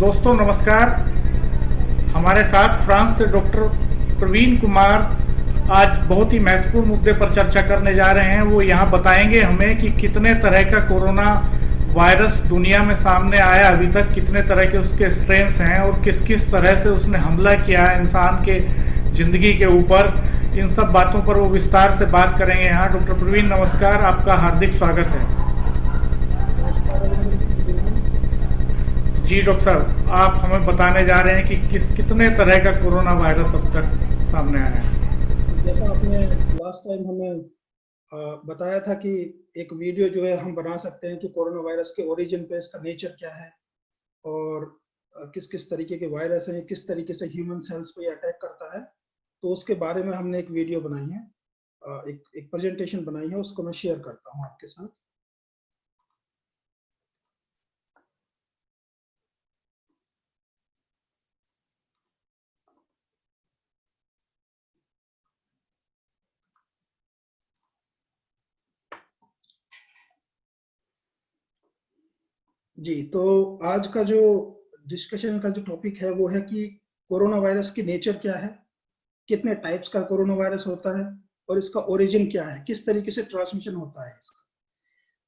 दोस्तों नमस्कार। हमारे साथ फ्रांस से डॉक्टर प्रवीण कुमार आज बहुत ही महत्वपूर्ण मुद्दे पर चर्चा करने जा रहे हैं। वो यहाँ बताएंगे हमें कि कितने तरह का कोरोना वायरस दुनिया में सामने आया, अभी तक कितने तरह के उसके स्ट्रेन्स हैं और किस किस तरह से उसने हमला किया है इंसान के जिंदगी के ऊपर। इन सब बातों पर वो विस्तार से बात करेंगे। यहाँ डॉक्टर प्रवीण नमस्कार, आपका हार्दिक स्वागत है। नमस्कार रविंद्र जी, गुड इवनिंग। जी डॉक्टर साहब, आप हमें बताने जा रहे हैं कि कितने तरह का कोरोना वायरस अब तक सामने आया है। तो जैसा आपने लास्ट टाइम हमें बताया था कि एक वीडियो जो है हम बना सकते हैं कि कोरोना वायरस के ओरिजिन पे इसका नेचर क्या है और किस किस तरीके के वायरस हैं, किस तरीके से ह्यूमन सेल्स पे अटैक करता है। तो उसके बारे में हमने एक वीडियो बनाई है, एक प्रेजेंटेशन बनाई है, उसको मैं शेयर करता हूँ आपके साथ। जी, तो आज का जो डिस्कशन का जो टॉपिक है वो है कि कोरोना वायरस की नेचर क्या है, कितने टाइप्स का कोरोना वायरस होता है और इसका ओरिजिन क्या है, किस तरीके से ट्रांसमिशन होता है इसका।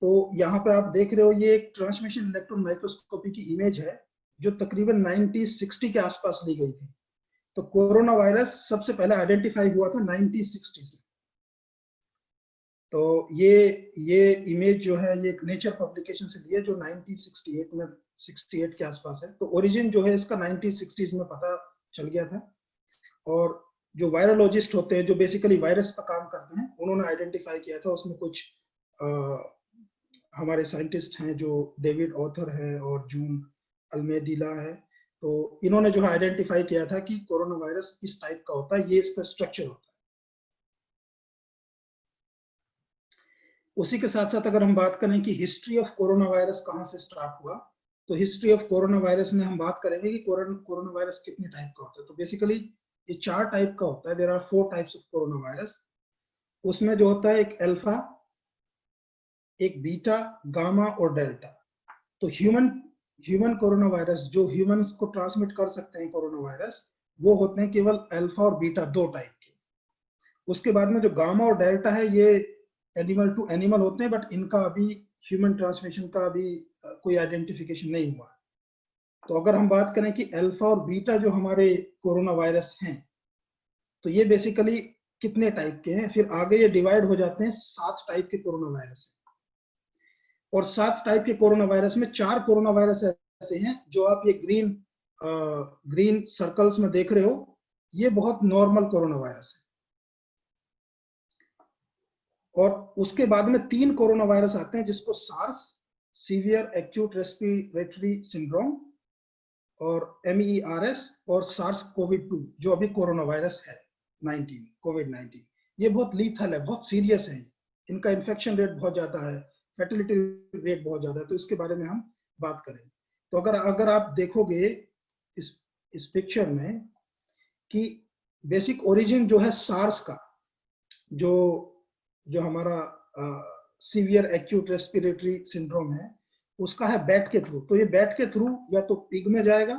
तो यहाँ पे आप देख रहे हो, ये एक ट्रांसमिशन इलेक्ट्रॉन माइक्रोस्कोपी की इमेज है जो तकरीबन 1960 के आसपास ली गई थी। तो कोरोना वायरस सबसे पहले आइडेंटिफाई हुआ था 1960 में। तो ये इमेज जो है ये नेचर पब्लिकेशन से ली है जो 1968 में 68 के आसपास है। तो ओरिजिन जो है इसका 1960s में पता चल गया था। और जो वायरोलॉजिस्ट होते हैं जो बेसिकली वायरस पर काम करते हैं उन्होंने आइडेंटिफाई किया था। उसमें कुछ हमारे साइंटिस्ट हैं जो डेविड ऑथर है और जून अल्मेडिला है। तो इन्होंने जो है आइडेंटिफाई किया था कि कोरोना वायरस इस टाइप का होता है, ये इसका स्ट्रक्चर होता है। उसी के साथ साथ अगर हम बात करें कि हिस्ट्री ऑफ कोरोना वायरस कहाँ से स्टार्ट हुआ, तो हिस्ट्री ऑफ कोरोना वायरस में हम बात करेंगे कि कोरोना वायरस कितने टाइप का होता है। तो बेसिकली ये 4 टाइप का होता है। There are 4 types of corona virus. उसमें जो होता है एक अल्फा, एक बीटा, गामा और डेल्टा। तो ह्यूमन कोरोना वायरस जो ह्यूमंस को ट्रांसमिट कर सकते हैं कोरोना वायरस, वो होते हैं केवल अल्फा और बीटा 2 टाइप के। उसके बाद में जो गामा और डेल्टा है ये एनिमल टू एनिमल होते हैं, बट इनका अभी ह्यूमन ट्रांसमिशन का अभी कोई आइडेंटिफिकेशन नहीं हुआ। तो अगर हम बात करें कि अल्फा और बीटा जो हमारे कोरोना वायरस हैं, तो ये बेसिकली कितने टाइप के हैं, फिर आगे ये डिवाइड हो जाते हैं 7 टाइप के कोरोना वायरस। और 7 टाइप के कोरोना वायरस में 4 कोरोना वायरस ऐसे हैं जो आप ये ग्रीन सर्कल्स में देख रहे हो, ये बहुत नॉर्मल कोरोना वायरस है। और उसके बाद में 3 कोरोना वायरस आते हैं जिसको SARS, severe acute respiratory syndrome, और MERS, और सार्स कोविड 2 जो अभी कोरोना वायरस है 19 कोविड 19। ये बहुत लीथल है, बहुत सीरियस है। इनका इन्फेक्शन रेट बहुत ज्यादा है, फर्टिलिटी रेट बहुत ज्यादा है। तो इसके बारे में हम बात करेंगे। तो अगर अगर आप देखोगे इस पिक्चर में कि बेसिक ओरिजिन जो है सार्स का, जो जो हमारा सीवियर एक्यूट रेस्पिरेटरी सिंड्रोम है, उसका है बैट के थ्रू। तो ये बैट के थ्रू या तो पिग में जाएगा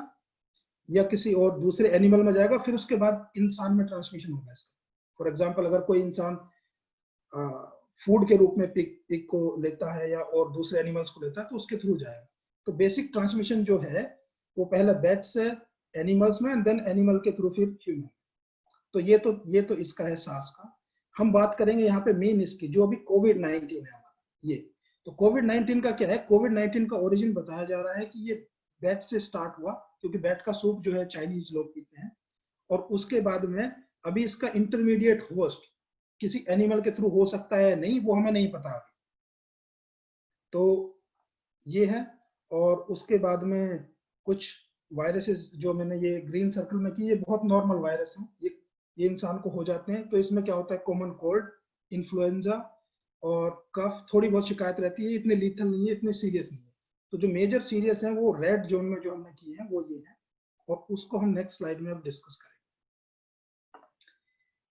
या किसी और दूसरे एनिमल में जाएगा, फिर उसके बाद इंसान में ट्रांसमिशन होगा इसका। फॉर एग्जांपल अगर कोई इंसान फूड के रूप में पिग को लेता है या और दूसरे एनिमल्स को लेता है तो उसके थ्रू जाएगा। तो बेसिक ट्रांसमिशन जो है वो पहले बैट से एनिमल्स में एंड देन एनिमल के थ्रू फिर ह्यूमन। तो ये तो इसका है सार्स का। हम बात करेंगे यहाँ पे मेन इसकी जो अभी कोविड 19 है हमारा ये। तो कोविड 19 का क्या है, कोविड 19 का ओरिजिन बताया जा रहा है कि ये बैट से स्टार्ट हुआ, क्योंकि बैट का सूप जो है चाइनीज लोग पीते हैं। और उसके बाद में अभी इसका इंटरमीडिएट होस्ट किसी एनिमल के थ्रू हो सकता है नहीं, वो हमें नहीं पता अभी। तो ये है। और उसके बाद में कुछ वायरसेस जो मैंने ये ग्रीन सर्कल में की, ये बहुत नॉर्मल वायरस हैं। ये इंसान को हो जाते हैं। तो इसमें क्या होता है, कॉमन कोल्ड, इन्फ्लुएंजा और कफ, थोड़ी बहुत शिकायत रहती है, इतने लीथल नहीं है, इतने सीरियस नहीं है। तो जो मेजर सीरियस है वो रेड जोन में जो हमने किए हैं वो ये है, और उसको हम नेक्स्ट स्लाइड में अब डिस्कस करेंगे।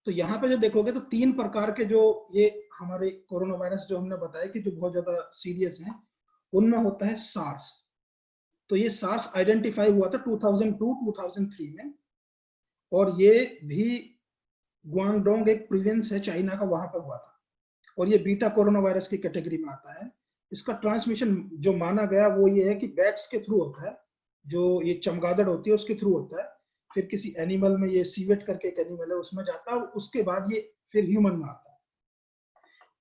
तो यहाँ पे जो देखोगे तो 3 प्रकार के जो ये हमारे कोरोना वायरस जो हमने बताया कि जो बहुत ज्यादा सीरियस हैं, उनमें होता है सार्स। तो ये सार्स आइडेंटिफाई हुआ था 2002-2003 में, और ये भी ग्वांगडोंग एक प्रोविंस है चाइना का, वहां पे हुआ था, और ये बीटा कोरोना वायरस की कैटेगरी में आता है। इसका ट्रांसमिशन जो माना गया वो ये है कि बैट्स के थ्रू होता है, जो ये चमगादड़ होती है उसके थ्रू होता है, फिर किसी एनिमल में, ये सीवेट करके एक एनिमल है उसमें जाता है, और उसके बाद ये फिर ह्यूमन में आता है।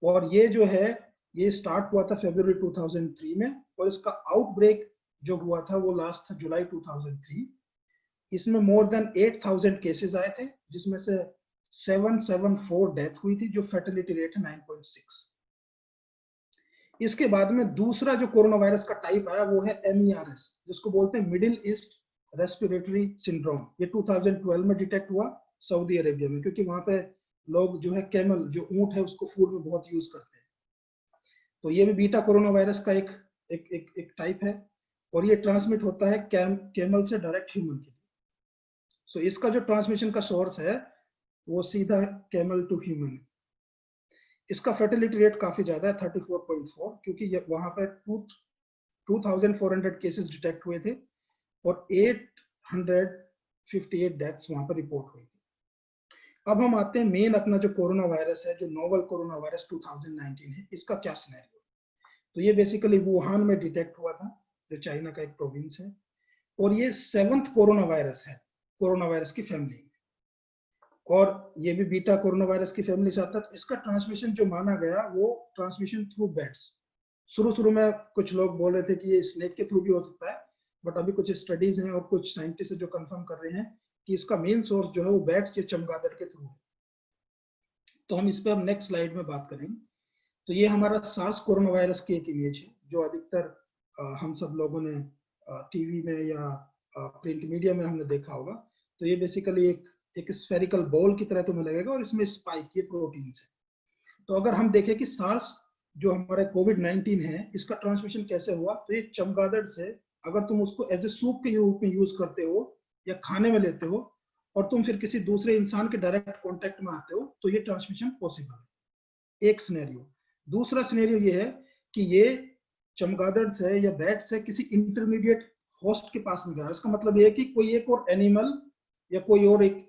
और ये जो है ये स्टार्ट हुआ था फरवरी 2003 में, और इसका आउटब्रेक जो हुआ था वो लास्ट था जुलाई 2003। इसमें मोर देन 8000 केसेस आए थे, जिसमें से 774 डेथ हुई थी, जो फर्टिलिटी रेट है 9.6। इसके बाद में दूसरा जो कोरोना वायरस का टाइप आया वो है MERS, जिसको बोलते हैं मिडिल ईस्ट रेस्पिरेटरी सिंड्रोम। ये 2012 में डिटेक्ट हुआ सऊदी अरेबिया में, क्योंकि वहां पे लोग जो है कैमल, जो ऊंट है, उसको फूड में बहुत यूज करते हैं। तो ये भी बीटा कोरोना वायरस का एक टाइप है, और ये ट्रांसमिट होता है कैमल से डायरेक्ट ह्यूमन के लिए। सो इसका जो ट्रांसमिशन का सोर्स है वो सीधा कैमल टू ह्यूमन है। इसका फर्टिलिटी रेट काफी ज्यादा है 34.4, क्योंकि वहां पर 2400 केसेस डिटेक्ट हुए थे और 858 डेथ्स वहां पर रिपोर्ट हुई थी। अब हम आते हैं मेन अपना जो कोरोना वायरस है, जो नोवल कोरोना वायरस 2019 है, इसका क्या सिनेरियो। तो ये बेसिकली वुहान में डिटेक्ट हुआ था, जो चाइना का एक प्रोविंस है, और ये 7th कोरोना वायरस है कोरोना वायरस की फैमिली में, और ये भी बीटा कोरोना वायरस की फैमिली से आता है। इसका ट्रांसमिशन जो माना गया वो ट्रांसमिशन थ्रू बैट्स। शुरू में कुछ लोग बोल रहे थे कि ये स्नेक के थ्रू भी हो सकता है, बट अभी कुछ स्टडीज हैं और कुछ साइंटिस्ट जो कंफर्म कर रहे हैं कि इसका मेन सोर्स जो है वो बैट्स या चमगादड़ के थ्रू है। तो हम इस पर अब नेक्स्ट स्लाइड में बात करेंगे। तो ये हमारा सार्स कोरोना वायरस की एक इमेज है, जो अधिकतर हम सब लोगों ने टीवी में या प्रिंट मीडिया में हमने देखा होगा। तो ये बेसिकली एक स्फेरिकल बॉल की तरह तुम्हें लगेगा, और इसमें स्पाइक, ये प्रोटीन्स है। तो अगर हम देखें कि सार्स जो हमारे कोविड-19 है, इसका ट्रांसमिशन कैसे हुआ, तो ये चमगादड़ से, अगर तुम उसको एज ए सूप के रूप में यूज करते हो या खाने में लेते हो, और तुम फिर किसी दूसरे इंसान के डायरेक्ट कांटेक्ट में आते हो, तो ये ट्रांसमिशन पॉसिबल है, एक सिनेरियो। दूसरा सिनेरियो ये है कि ये चमगादड़ से या बैट से किसी इंटरमीडिएट होस्ट के पास में गया। इसका मतलब ये है कि कोई एक और एनिमल या कोई और एक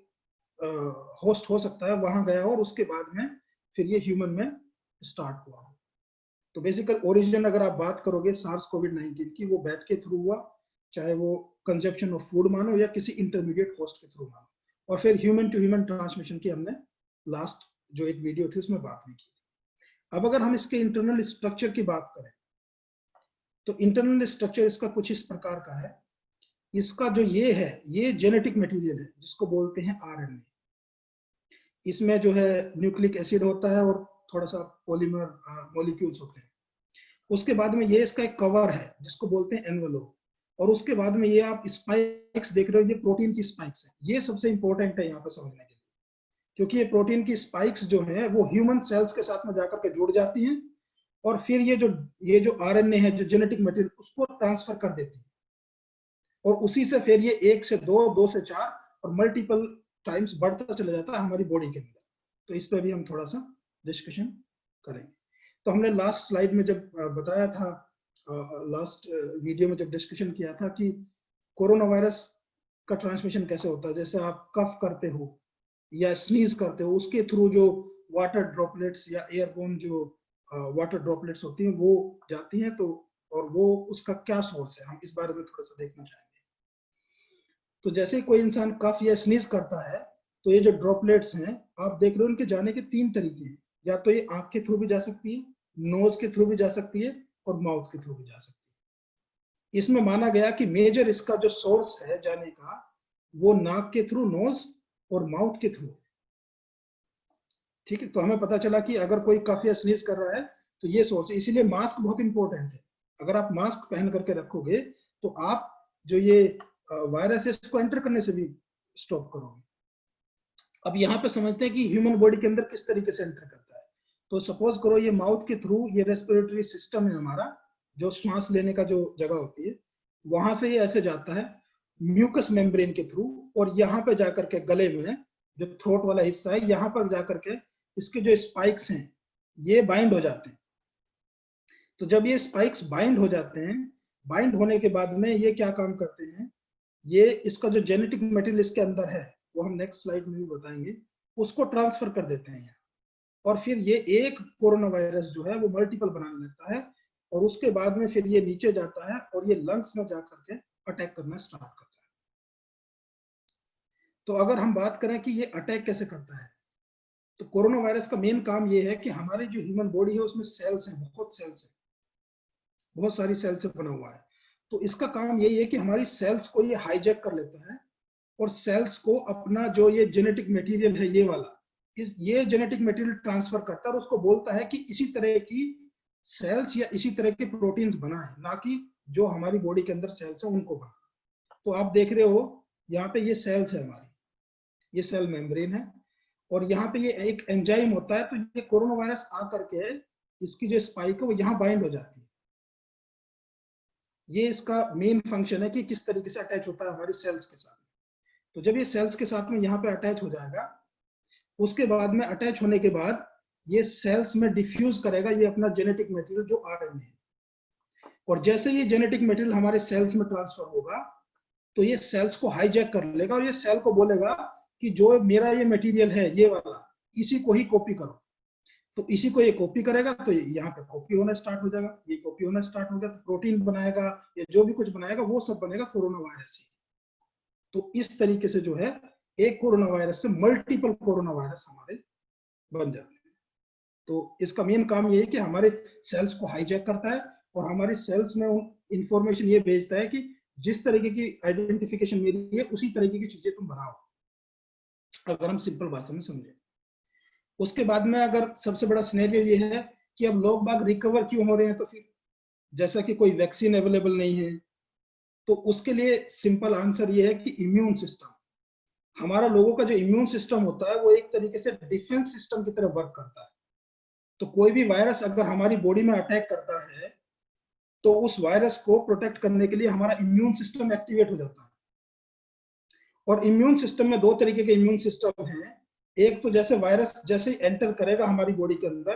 होस्ट हो सकता है, वहां गया और उसके बाद में फिर ये ह्यूमन में स्टार्ट हुआ। तो बेसिकल ओरिजिन अगर आप बात करोगे सार्स कोविड-19 की, वो बैट के थ्रू हुआ, चाहे वो कंजप्शन ऑफ फूड मानो या किसी इंटरमीडिएट होस्ट के थ्रू मानो, और फिर ह्यूमन टू ह्यूमन ट्रांसमिशन की हमने लास्ट जो एक वीडियो थी उसमें बात भी की। अब अगर हम इसके इंटरनल स्ट्रक्चर की बात करें, तो इंटरनल स्ट्रक्चर इसका कुछ इस प्रकार का है। इसका जो ये है, ये जेनेटिक मटेरियल है, जिसको बोलते हैं RNA। इसमें जो है न्यूक्लिक एसिड होता है और थोड़ा सा पॉलीमर मॉलिक्यूल्स होते हैं। उसके बाद में ये इसका एक कवर है, जिसको बोलते हैं एनवेलोप, और उसके बाद में ये आप स्पाइक्स देख रहे हो, ये प्रोटीन की स्पाइक्स है। ये सबसे इंपॉर्टेंट है यहाँ पर समझने के लिए, क्योंकि ये प्रोटीन की स्पाइक्स जो है वो ह्यूमन सेल्स के साथ में जाकर के जुड़ जाती हैं, और फिर ये जो RNA है, जो जेनेटिक मटेरियल, उसको ट्रांसफर कर देती है, और उसी से फिर ये 1 से 2, 2 से 4 और मल्टीपल टाइम्स बढ़ता चला जाता है हमारी बॉडी के अंदर। तो इस पर भी हम थोड़ा सा डिस्कशन करेंगे। तो हमने लास्ट स्लाइड में जब बताया था, लास्ट वीडियो में जब डिस्कशन किया था कि कोरोना वायरस का ट्रांसमिशन कैसे होता है, जैसे आप कफ करते हो या स्नीज करते हो, उसके थ्रू जो वाटर ड्रॉपलेट्स या एयरबोर्न जो वाटर ड्रॉपलेट्स होती हैं वो जाती हैं, तो और वो उसका क्या सोर्स है, हम इस बारे में थोड़ा सा देखना चाहेंगे। तो जैसे कोई इंसान कफ या स्नीज करता है, तो ये जो ड्रॉपलेट्स हैं आप देख रहे हो, उनके जाने के 3 तरीके हैं। या तो ये आंख के थ्रू भी जा सकती है, नोज के थ्रू भी जा सकती है, और माउथ के थ्रू भी जा सकती है। इसमें माना गया कि मेजर इसका जो सोर्स है जाने का, वो नाक के थ्रू, नोज और माउथ के थ्रू है। ठीक है, तो हमें पता चला कि अगर कोई कफ या स्नीज कर रहा है तो ये सोर्स है। इसीलिए मास्क बहुत इंपॉर्टेंट है। अगर आप मास्क पहन करके रखोगे तो आप जो ये वायरस है इसको एंटर करने से भी स्टॉप करोगे। अब यहाँ पे समझते हैं कि ह्यूमन बॉडी के अंदर किस तरीके से एंटर करता है। तो सपोज करो ये माउथ के थ्रू, ये रेस्पिरेटरी सिस्टम है हमारा, जो श्वास लेने का जो जगह होती है, वहां से ये ऐसे जाता है म्यूकस मेम्ब्रेन के थ्रू, और यहाँ पे जाकर के गले में जो थ्रोट वाला हिस्सा है, यहाँ पर जाकर के इसके जो स्पाइक्स हैं ये बाइंड हो जाते हैं। तो जब ये स्पाइक्स बाइंड हो जाते हैं बाइंड होने के बाद में ये क्या काम करते हैं, ये इसका जो जेनेटिक मटेरियल इसके अंदर है, वो हम नेक्स्ट स्लाइड में भी बताएंगे, उसको ट्रांसफर कर देते हैं और फिर ये एक कोरोना वायरस जो है वो मल्टीपल बनाने लगता है और उसके बाद में फिर ये नीचे जाता है और ये लंग्स में जाकर के अटैक करना स्टार्ट करता है। तो अगर हम बात करें कि ये अटैक कैसे करता है, तो कोरोना वायरस का मेन काम ये है कि हमारी जो ह्यूमन बॉडी है उसमें सेल्स हैं, बहुत सेल्स हैं, बहुत सारी सेल्स से बना हुआ है। तो इसका काम यही है कि हमारी सेल्स को ये हाईजैक कर लेता है और सेल्स को अपना जो ये जेनेटिक मटेरियल है ये वाला, ये जेनेटिक मटेरियल ट्रांसफर करता है और उसको बोलता है कि इसी तरह की सेल्स या इसी तरह के प्रोटीन्स बना है, ना कि जो हमारी बॉडी के अंदर सेल्स है उनको बना। तो आप देख रहे हो यहाँ पे ये सेल्स है हमारी, ये सेल मेम्ब्रेन है और यहाँ पे ये एक एंजाइम होता है, तो ये कोरोना वायरस आकर के इसकी जो स्पाइक है वो यहाँ बाइंड हो जाती है। ये इसका मेन फंक्शन है कि किस तरीके से अटैच होता है हमारी सेल्स के साथ। तो जब ये सेल्स के साथ में यहाँ पे अटैच हो जाएगा, उसके बाद में अटैच होने के बाद ये सेल्स में डिफ्यूज करेगा ये अपना जेनेटिक मटेरियल जो आरएनए है, और जैसे ये जेनेटिक मटेरियल हमारे सेल्स में ट्रांसफर होगा तो ये सेल्स को हाईजैक कर लेगा और ये सेल को बोलेगा कि जो मेरा ये मटेरियल है ये वाला, इसी को ही कॉपी करो। तो इसी को ये कॉपी करेगा तो यहाँ पे कॉपी होना स्टार्ट हो जाएगा, ये कॉपी होना स्टार्ट हो गया तो प्रोटीन बनाएगा या जो भी कुछ बनाएगा वो सब बनेगा कोरोना वायरस ही। तो इस तरीके से जो है एक कोरोना वायरस से मल्टीपल कोरोना वायरस हमारे बन जाते हैं। तो इसका मेन काम ये है कि हमारे सेल्स को हाईजैक करता है और हमारे सेल्स में इंफॉर्मेशन ये भेजता है कि जिस तरीके की आइडेंटिफिकेशन मेरी है उसी तरीके की चीजें तुम बनाओ, अगर हम सिंपल भाषा में समझे। उसके बाद में अगर सबसे बड़ा सिनेरियो ये है कि अब लोग बाग रिकवर क्यों हो रहे हैं, तो फिर जैसा कि कोई वैक्सीन अवेलेबल नहीं है, तो उसके लिए सिंपल आंसर ये है कि इम्यून सिस्टम, हमारा लोगों का जो इम्यून सिस्टम होता है वो एक तरीके से डिफेंस सिस्टम की तरह वर्क करता है। तो कोई भी वायरस अगर हमारी बॉडी में अटैक करता है तो उस वायरस को प्रोटेक्ट करने के लिए हमारा इम्यून सिस्टम एक्टिवेट हो जाता है। और इम्यून सिस्टम में दो तरीके के इम्यून सिस्टम हैं, एक तो जैसे वायरस जैसे एंटर करेगा हमारी बॉडी के अंदर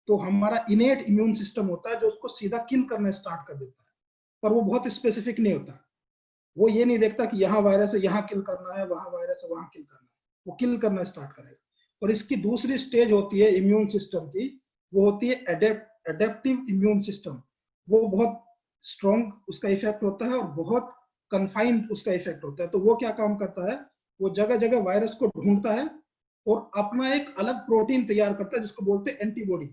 तो हमारा इनेट इम्यून सिस्टम होता है जो उसको सीधा किल करना स्टार्ट कर देता है, पर वो बहुत स्पेसिफिक नहीं होता। वो ये नहीं देखता कि यहाँ वायरस है यहाँ किल करना है, वहां वायरस है वहां किल करना है, वो किल करना स्टार्ट करेगा। और इसकी दूसरी स्टेज होती है इम्यून सिस्टम की, वो होती है एडेप्टिव इम्यून सिस्टम। वो बहुत स्ट्रॉन्ग उसका इफेक्ट होता है और बहुत कन्फाइंड उसका इफेक्ट होता है। तो वो क्या काम करता है, वो जगह जगह वायरस को ढूंढता है और अपना एक अलग प्रोटीन तैयार करता है जिसको बोलते हैं एंटीबॉडी।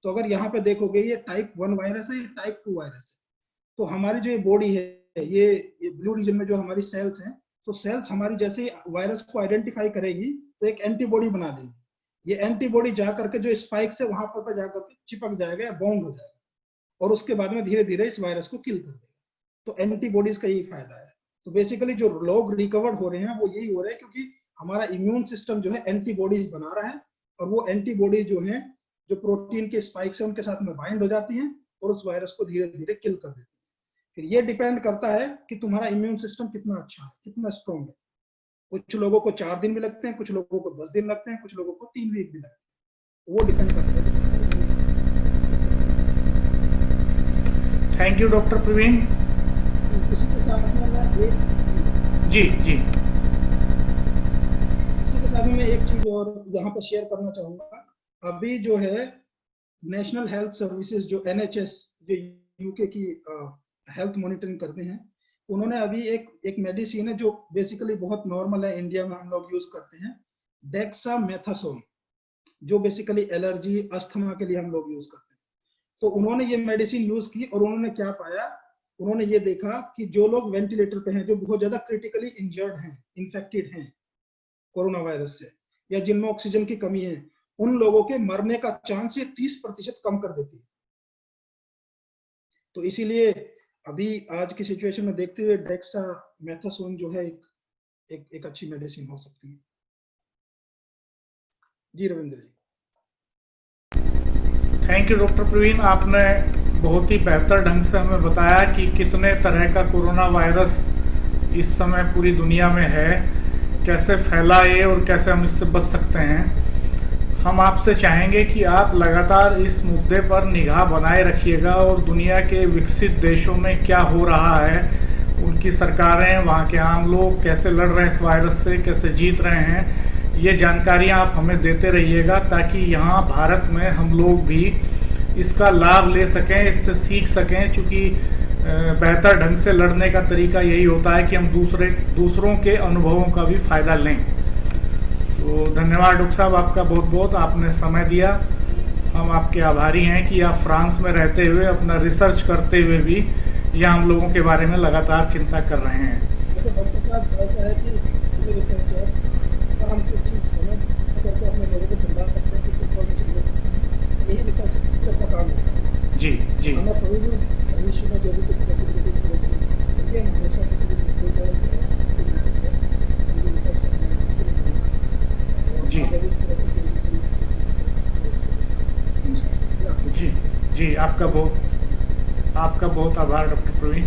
तो अगर यहाँ पे देखोगे ये टाइप 1 वायरस है, ये टाइप 2 वायरस है। तो हमारी जो ये बॉडी है, ये ब्लू रीजन में जो हमारी सेल्स हैं, तो सेल्स हमारी जैसे वायरस को आइडेंटिफाई करेगी तो एक एंटीबॉडी बना देगी। ये एंटीबॉडी जा करके जो स्पाइक से वहां पर जाकर के चिपक जाएगा या बाउंड हो जाएगा और उसके बाद में धीरे धीरे इस वायरस को किल कर देगा। तो एंटीबॉडीज का यही फायदा है। तो बेसिकली जो लोग रिकवर हो रहे हैं वो यही हो रहे हैं क्योंकि हमारा इम्यून सिस्टम जो है एंटीबॉडीज बना रहा है और वो एंटीबॉडी जो है जो प्रोटीन के स्पाइक से उनके साथ में बाइंड हो जाती हैं और उस वायरस को धीरे धीरे किल कर देती है। फिर ये डिपेंड करता है कि तुम्हारा इम्यून सिस्टम कितना अच्छा है, कितना स्ट्रॉन्ग है। कुछ लोगों को 4 दिन भी लगते हैं, कुछ लोगों को 10 दिन लगते हैं, कुछ लोगों को 3 वीक भी लगते हैं। वो डिपेंड करता है। Thank you doctor Praveen. इसी के साथ में मैं इसी के साथ में मैं एक चीज और यहाँ पर शेयर करना चाहूंगा। अभी जो है नेशनल हेल्थ सर्विसेज जो NHS जो यूके की हेल्थ मॉनिटरिंग करते हैं, उन्होंने अभी एक मेडिसिन है जो बेसिकली बहुत नॉर्मल है, इंडिया में हम लोग यूज करते हैं, डेक्सामेथासोन, जो बेसिकली एलर्जी अस्थमा के लिए हम लोग यूज करते हैं। तो उन्होंने ये मेडिसिन यूज की और उन्होंने क्या पाया, उन्होंने ये देखा कि जो लोग वेंटिलेटर पे हैं, जो बहुत ज्यादा क्रिटिकली इंजर्ड हैं, इन्फेक्टेड हैं कोरोना वायरस से, या जिनमें ऑक्सीजन की कमी है, उन लोगों के मरने का चांस ये 30% कम कर देती है। तो इसीलिए अभी आज की सिचुएशन में देखते हुए डेक्सामेथासोन जो है एक अच्छी मेडिसिन हो सकती है। जी रविंद्र जी। थैंक यू डॉक्टर प्रवीण, आपने बहुत ही बेहतर ढंग से हमें बताया कि कितने तरह का कोरोना वायरस इस समय पूरी दुनिया में है, कैसे फैला है और कैसे हम इससे बच सकते हैं। हम आपसे चाहेंगे कि आप लगातार इस मुद्दे पर निगाह बनाए रखिएगा और दुनिया के विकसित देशों में क्या हो रहा है, उनकी सरकारें, वहाँ के आम लोग कैसे लड़ रहे हैं इस वायरस से, कैसे जीत रहे हैं, ये जानकारियाँ आप हमें देते रहिएगा ताकि यहाँ भारत में हम लोग भी इसका लाभ ले सकें, इससे सीख सकें। चूँकि बेहतर ढंग से लड़ने का तरीका यही होता है कि हम दूसरों के अनुभवों का भी फ़ायदा लें। तो धन्यवाद डॉक्टर साहब, आपका बहुत बहुत, आपने समय दिया। हम आपके आभारी हैं कि आप फ्रांस में रहते हुए अपना रिसर्च करते हुए भी यहाँ हम लोगों के बारे में लगातार चिंता कर रहे हैं। देखो डॉक्टर साहब, ऐसा है कि रिसर्च है, अगर हम कुछ चीज़ समझ करके अपने लोगों को समझा सकते हैं, कुछ इन्फॉर्मेशन दे सकते हैं, यही रिसर्च का काम है। जी जी, हमें कभी भी भविष्य में जो भी कुछ पॉसिबिलिटीज होगी, हम हमेशा किसी भी रिसर्च जी जी जी, आपका बहुत आभार डॉक्टर प्रवीण।